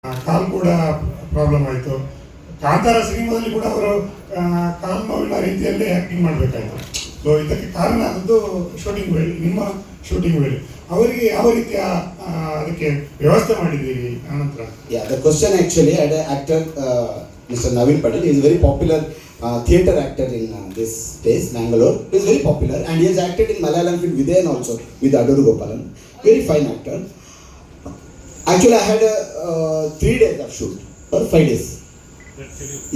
ಕಾಲು ಕೂಡ ಪ್ರಾಬ್ಲಮ್ ಆಯಿತು. ಕಾಂತಾರ ಸಿನಿಮಾದಲ್ಲಿ ಕೂಡ ಅವರು ಕಾಲು ನೋವಿನ ರೀತಿಯಲ್ಲೇ ಆ್ಯಕ್ಟಿಂಗ್ ಮಾಡಬೇಕಾಯಿತು. ಸೊ ಇದಕ್ಕೆ ಕಾರಣ ಆದದ್ದು ಶೂಟಿಂಗ್ ವೇಳೆ, ನಿಮ್ಮ ಶೂಟಿಂಗ್ ವೇಳೆ ಅವರಿಗೆ ಯಾವ ರೀತಿಯ ಅದಕ್ಕೆ ವ್ಯವಸ್ಥೆ ಮಾಡಿದ್ದೀರಿ ಆನಂತರ? The question actually had an actor, Mr. Naveen Patil. He is a very popular theatre actor in this place, Mangalore. He is very popular and he has acted in Malayalam film Vidayan also with Aduru Gopalan. Very fine actor. Actually, I had 3 days of shoot or 5 days.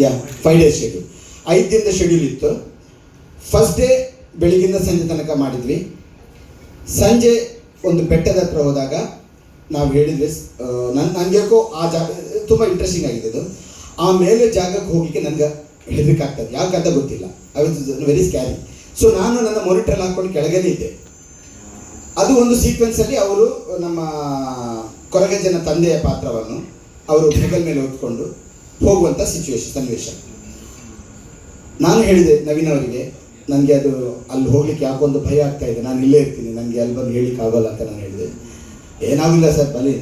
Yeah, 5 days schedule. 5 ದಿನದ schedule ಇತ್ತು. First day ಬೆಳಿಗ್ಗಿಂದ ಸಂಜೆ ತನಕ ಮಾಡಿದ್ವಿ. ಸಂಜೆ ಒಂದು ಬೆಟ್ಟದ ಹತ್ರ ಹೋದಾಗ ನಾವು ಹೇಳಿದ್ವಿ, ನನಗೆ ಆ ಜಾಗ ತುಂಬ ಇಂಟ್ರೆಸ್ಟಿಂಗ್ ಆಗಿದೆ ಅದು. ಆ ಮೇಲೆ ಜಾಗಕ್ಕೆ ಹೋಗಲಿಕ್ಕೆ ನನಗೆ ಹೆದರಿಕೆ ಆಗ್ತದೆ, ಯಾಕಂತ ಗೊತ್ತಿಲ್ಲ. I was very scary. So ನಾನು ನನ್ನ ಮಾನಿಟರ್ ಹಾಕ್ಕೊಂಡು ಕೆಳಗಡೆ ಇದ್ದೆ. ಅದು ಒಂದು ಸೀಕ್ವೆನ್ಸಲ್ಲಿ ಅವರು ನಮ್ಮ ಕೊರಗಜ್ಜನ ತಂದೆಯ ಪಾತ್ರವನ್ನು ಅವರು ಹೆಗಲ ಮೇಲೆ ಹೊತ್ಕೊಂಡು ಹೋಗುವಂಥ ಸನ್ನಿವೇಶ. ನಾನು ಹೇಳಿದೆ ನವೀನ್ ಅವರಿಗೆ, ನನಗೆ ಅದು ಅಲ್ಲಿ ಹೋಗ್ಲಿಕ್ಕೆ ಯಾಕೊಂದು ಭಯ ಆಗ್ತಾ ಇದೆ, ನಾನು ಇಲ್ಲೇ ಇರ್ತೀನಿ, ನನಗೆ ಅಲ್ಲಿ ಬಂದು ಹೇಳಲಿಕ್ಕೆ ಆಗೋಲ್ಲ ಅಂತ ನಾನು ಹೇಳಿದೆ. ಏನಾಗಿಲ್ಲ ಸರ್, ಬಲಿ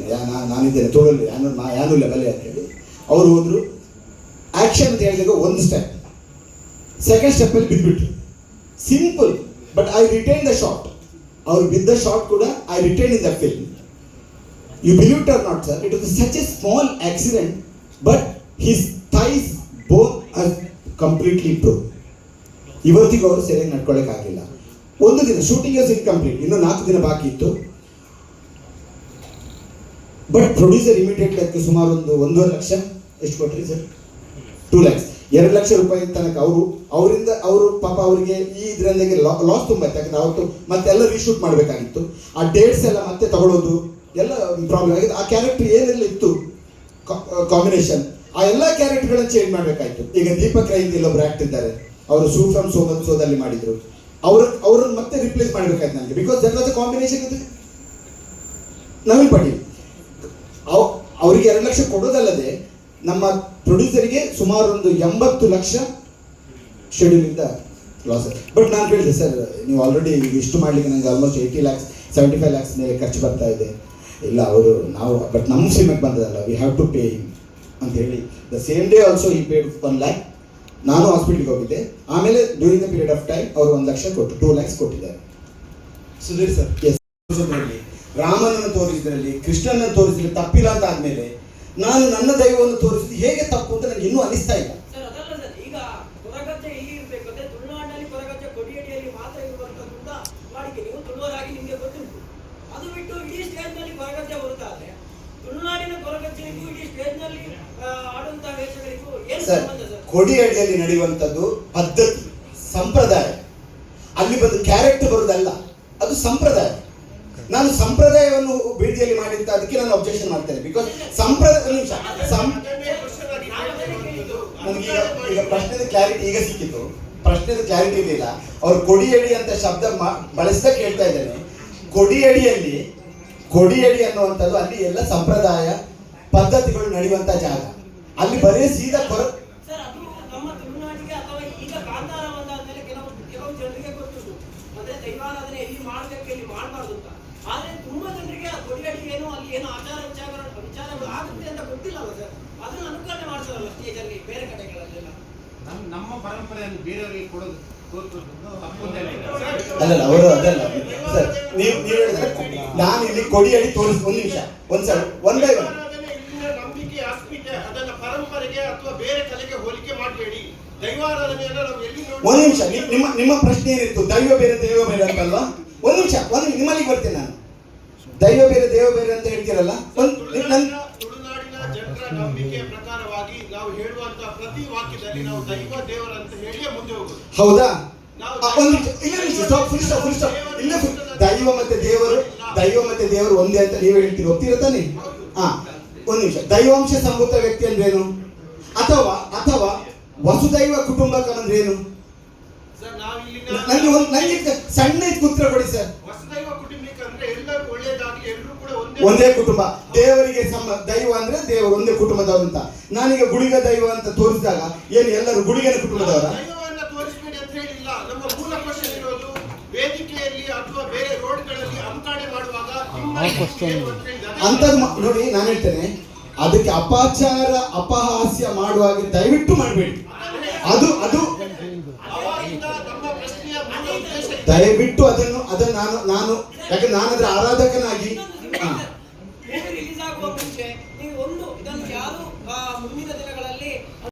ನಾನಿದ್ದೇನೆ, ತೋಳಲ್ಲಿ ಏನೂ ಇಲ್ಲ ಬಲಿ ಅಂತ ಹೇಳಿ ಅವರು ಹೋದರು. ಆ್ಯಕ್ಷನ್ ಅಂತ ಹೇಳಿದಾಗ ಒಂದು ಸ್ಟೆಪ್, ಸೆಕೆಂಡ್ ಸ್ಟೆಪ್ಪಲ್ಲಿ ಬಿದ್ದುಬಿಟ್ರು. Simple, but I retain the shot. ಅವ್ರು ಬಿದ್ದ ಶಾಟ್ ಕೂಡ I retain in the film. You believe it or not sir, it was such a small accident, but his thighs bone are completely broke. ಇವತ್ತಿಗೂ ಅವರು ಸರಿಯಾಗಿ ನಡ್ಕೊಳ್ಳೋಕ್ಕಾಗಿಲ್ಲ. ಒಂದು ದಿನ shooting was incomplete, ಇನ್ನೂ 4 ದಿನ ಬಾಕಿ ಇತ್ತು. ಬಟ್ ಪ್ರೊಡ್ಯೂಸರ್ ಇಮಿಡಿಯೇಟ್ಲಿ ಅದಕ್ಕೆ ಸುಮಾರು ಒಂದು 1.5 ಲಕ್ಷ ಎಷ್ಟು ಕೊಟ್ರಿ ಸರ್? 2 lakhs, 2 ಲಕ್ಷ ರೂಪಾಯಿ ತನಕ ಅವರು ಪಾಪ ಅವರಿಗೆ ಈ ಇದರಲ್ಲಿಗೆ ಲಾಸ್ ತುಂಬ ಇತ್ತು. ಯಾಕಂದ್ರೆ ಅವತ್ತು ಮತ್ತೆಲ್ಲ ರೀಶೂಟ್ ಮಾಡಬೇಕಾಗಿತ್ತು. ಆ ಡೇಟ್ಸ್ ಎಲ್ಲ ಮತ್ತೆ ತಗೊಳ್ಳೋದು ಎಲ್ಲ ಪ್ರಾಬ್ಲಮ್ ಆಗಿದೆ. ಆ ಕ್ಯಾರೆಕ್ಟರ್ ಏನೆಲ್ಲ ಇತ್ತು ಕಾಂಬಿನೇಷನ್, ಆ ಎಲ್ಲ ಕ್ಯಾರೆಕ್ಟರ್ಗಳನ್ನು ಚೇಂಜ್ ಮಾಡಬೇಕಾಯ್ತು. ಈಗ ದೀಪಕ್ ರೈ ಇಲ್ಲೊಬ್ರು ಆಕ್ಟ್ ಇದ್ದಾರೆ, ಅವರು ಸೂ ಫ್ರಮ್ ಸೋದಲ್ಲಿ ಮಾಡಿದ್ರು. ಅವ್ರನ್ನ ಮತ್ತೆ ರಿಪ್ಲೇಸ್ ಮಾಡಬೇಕಾಯ್ತು ನನಗೆ, because that was a combination. ಇದು ನವೀನ್ ಪಾಟೀಲ್ ಅವರಿಗೆ 2 ಲಕ್ಷ ಕೊಡೋದಲ್ಲದೆ ನಮ್ಮ ಪ್ರೊಡ್ಯೂಸರಿಗೆ ಸುಮಾರು ಒಂದು 80 ಲಕ್ಷ ಶೆಡ್ಯೂಲಿಂದ ಲಾಸ್. ಬಟ್ ನಾನು ಹೇಳಿದೆ, ಸರ್ ನೀವು ಆಲ್ರೆಡಿ ಇಷ್ಟು ಮಾಡಲಿಕ್ಕೆ ನನಗೆ ಆಲ್ಮೋಸ್ಟ್ 80 lakhs 75 lakhs ಮೇಲೆ ಖರ್ಚು ಬರ್ತಾ ಇದೆ. ಇಲ್ಲ ಅವರು ಬಟ್ ನಮ್ಮ ಸಿನಿಮಾಗೆ ಬಂದದಲ್ಲ, we have to pay him ಅಂತ ಹೇಳಿ the same day also he paid 1 lakh. ನಾನು ಹಾಸ್ಪಿಟ್ಲಿಗೆ ಹೋಗಿದ್ದೆ. ಆಮೇಲೆ during the period of time ಅವರು 1 ಲಕ್ಷ ಕೊಟ್ಟು 2 lakhs ಕೊಟ್ಟಿದ್ದಾರೆ. ಸುಧೀರ್ ಸರ್, ಎಸ್, ರಾಮನನ್ನು ತೋರಿಸಿದ್ರಲ್ಲಿ ಕೃಷ್ಣನನ್ನು ತೋರಿಸಿದ್ರೆ ತಪ್ಪಿಲ್ಲ ಅಂತ ಆದ್ಮೇಲೆ ನಾನು ನನ್ನ ದೈವವನ್ನು ತೋರಿಸಿದ್ದು ಹೇಗೆ ತಪ್ಪು ಅಂತ ನನಗೆ ಇನ್ನೂ ಅನಿಸ್ತಾ ಇಲ್ಲ. ಈಗ ಕೊರಗಜ್ಜೆ ಇಲ್ಲಿ ಇರಬೇಕು, ತುಳುನಾಡಿನಲ್ಲಿ ಕೊರಗಜ್ಜೆ ಕೊಡಿಯಡಿಯಲ್ಲಿ ಮಾತ್ರ ಇರುವಂತದ್ದು ವಾಡಿಕೆ. ನೀವು ತುಳುವರಾಗಿ ನಿಮಗೆ ಗೊತ್ತುಂಟು. ಅದು ಬಿಟ್ಟು ಇಡೀ ಸ್ಟೇಜ್ ನಲ್ಲಿ ಕೊರಗಜ್ಜೆ ಬರುತ್ತಾದ್ರೆ ತುಳುನಾಡಿನ ಕೊರಗಜ್ಜೆಗೂ ಇಡೀ ಸ್ಟೇಜ್ ನಲ್ಲಿ ಆಡುವಂತಹ ವೇಷಗಳಿಗೂ ಏನು ಸಂಬಂಧ ಸರ್? ಕೊಡಿಯಡಿಯಲ್ಲಿ ನಡೆಯುವಂಥದ್ದು ಪದ್ಧತಿ, ಸಂಪ್ರದಾಯ. ಅಲ್ಲಿ ಬಂದು ಕ್ಯಾರೆಕ್ಟರ್ ಬರುವುದಲ್ಲ, ಅದು ಸಂಪ್ರದಾಯ. ನಾನು ಸಂಪ್ರದಾಯವನ್ನು ಬೀದಿಯಲ್ಲಿ ಮಾಡಿದ್ದ ಅದಕ್ಕೆ ನಾನು ಅಬ್ಜೆಕ್ಷನ್ ಮಾಡ್ತೇನೆ. ಬಿಕಾಸ್ ಸಂಪ್ರದಾಯ ಈಗ ಪ್ರಶ್ನೆದ ಕ್ಲಾರಿಟಿ ಈಗ ಸಿಕ್ಕಿತು. ಪ್ರಶ್ನೆದ ಕ್ಲಾರಿಟಿ ಇರಲಿಲ್ಲ. ಅವ್ರು ಕೊಡಿಯಡಿ ಅಂತ ಶಬ್ದ ಬಳಸ್ತಾ ಕೇಳ್ತಾ ಇದ್ದೇನೆ. ಕೊಡಿಯಡಿ ಅನ್ನುವಂಥದ್ದು ಅಲ್ಲಿ ಎಲ್ಲ ಸಂಪ್ರದಾಯ ಪದ್ಧತಿಗಳು ನಡೆಯುವಂತ ಜಾಗ. ಅಲ್ಲಿ ಬರೀ ಸೀದಾ ಸರ್, ಅದು ನಮ್ಮ ತುಳುನಾಡಿಗೆ ಅಥವಾ ಈಗ ಕಾಂತಾರ ಬಂದಾದ್ಮೇಲೆ ಕೆಲವು ಜನರಿಗೆ ಗೊತ್ತುಂಟು, ಅಂದ್ರೆ ದೈವಾರಾಧನೆ ಎಲ್ಲಿ ಮಾಡಬೇಕು ಎಲ್ಲಿ ಮಾಡಬಾರ್ದು ಅಂತ. ಆದ್ರೆ ತುಂಬಾ ಜನರಿಗೆ ಆ ಕೊಡಿಯಡಿ ಏನು ಅಲ್ಲಿ ಏನು ಆಚಾರ ವಿಚಾರಗಳು ಆಗುತ್ತೆ ಅಂತ ಗೊತ್ತಿಲ್ಲ ಸರ್. ಅದನ್ನ ಅನುಕರಣೆ ಮಾಡ್ತಾರಲ್ಲ ಸ್ಟೇಜ್ ಅಲ್ಲಿ ಬೇರೆ ಕಡೆಗಳಲ್ಲೆಲ್ಲ. ನಮ್ಮ ಪರಂಪರೆಯನ್ನು ಬೇರೆಯವರಿಗೆ ಕೊಡೋದು ಅಲ್ಲ, ಅವರು ಅದಲ್ಲ ಸರ್. ನೀವು ಹೇಳಿದ್ರೆ ನಾನು ಇಲ್ಲಿ ಕೊಡಿಯಡಿ ತೋರಿಸ್ ಒಂದು ನಿಮಿಷ ಒಂದ್ಸಲ ಒನ್ ಬೈ ಒನ್. ನಂಬಿಕೆ ಅಸ್ಮಿತೆ ಅದನ್ನ ಪರಂಪರೆಗೆ ಅಥವಾ ಬೇರೆ ಕಲೆಗೆ ಹೋಲಿಕೆ ಮಾಡಬೇಡಿ. ದೈವಾರಾಧನೆಯನ್ನು ನಾವು ಎಲ್ಲಿ ಒಂದು ನಿಮಿಷ, ನಿಮ್ಮ ಪ್ರಶ್ನೆ ಏನಿತ್ತು? ದೈವ ಬೇರೆ ಅಂತಲ್ವಾ? ಒಂದು ನಿಮಿಷ ನಿಮ್ಮಲ್ಲಿ ಬರ್ತೇನೆ ನಾನು. ದೈವ ಬೇರೆ ಅಂತ ಹೇಳ್ತೀರಲ್ಲ. ತುಳುನಾಡಿನ ಜನರ ನಂಬಿಕೆಯ ಪ್ರಕಾರವಾಗಿ ನಾವು ಹೇಳುವಂತಹ ಪ್ರತಿ ವಾಕ್ಯದಲ್ಲಿ ನಾವು ದೈವ ದೇವರ ಅಂತ ಹೇಳಿಯೇ ಮುಂದೆ ಹೋಗುದು. ಹೌದಾ? ದೈವ ಮತ್ತೆ ದೇವರು ಒಂದೇ ಅಂತ ನೀವು ಹೇಳ್ತೀರಿ, ಒಪ್ತೀರ ತಾನೆ? ಒಂದು ನಿಮಿಷ. ದೈವಾಂಶ ಸಂಭೂತ ವ್ಯಕ್ತಿ ಅಂದ್ರೇನು? ಅಥವಾ ವಸುದೈವ ಕುಟುಂಬಕ ಅಂದ್ರೇನು? ನನಗೆ ಸಣ್ಣ ಉತ್ತರ ಕೊಡಿ ಸರ್. ವಸುದೈವ ಕುಟುಂಬಿಕ ಅಂದ್ರೆ ಎಲ್ಲರೂ ಒಳ್ಳೆಯದಾಗಿ ಎಲ್ಲರೂ ಕೂಡ ಒಂದೇ ಕುಟುಂಬ. ದೇವರಿಗೆ ದೈವ ಅಂದ್ರೆ ದೇವರು ಒಂದೇ ಕುಟುಂಬದವರು ಅಂತ. ನಾನೀಗ ಗುಳಿಗ ದೈವ ಅಂತ ತೋರಿಸಿದಾಗ ಏನು ಎಲ್ಲರೂ ಗುಳಿಗನ ಕುಟುಂಬದವರ? ದೈವವನ್ನ ತೋರಿಸಬೇಡಿ ಅಂತ ಹೇಳಿಲ್ಲ. ನಮ್ಮ ಮೂಲ ಕ್ವಶನ್ ಇರೋದು ವೇದಿಕೆಯಲ್ಲಿ ಅಥವಾ ಬೇರೆ ರೋಡ್ಗಳಲ್ಲಿ ಅಂಕಾಣೆ ಮಾಡುವಾಗ ಅಂತದ್ದು ನೋಡಿ. ನಾನು ಹೇಳ್ತೇನೆ, ಅದಕ್ಕೆ ಅಪಚಾರ ಅಪಹಾಸ್ಯ ಮಾಡುವಾಗ ದಯವಿಟ್ಟು ಮಾಡಬೇಡಿ. ಅದು ಅವಾಗಿಂದ ನಮ್ಮ ಪ್ರಶ್ನೆಯ ಮೂಲ ಉದ್ದೇಶ ಇದೆ. ದಯವಿಟ್ಟು ಅದನ್ನು ನಾನು ಯಾಕಂದ್ರೆ ನಾನು ಅದರ ಆರಾಧಕನಾಗಿ ಇನ್ನೊಂದು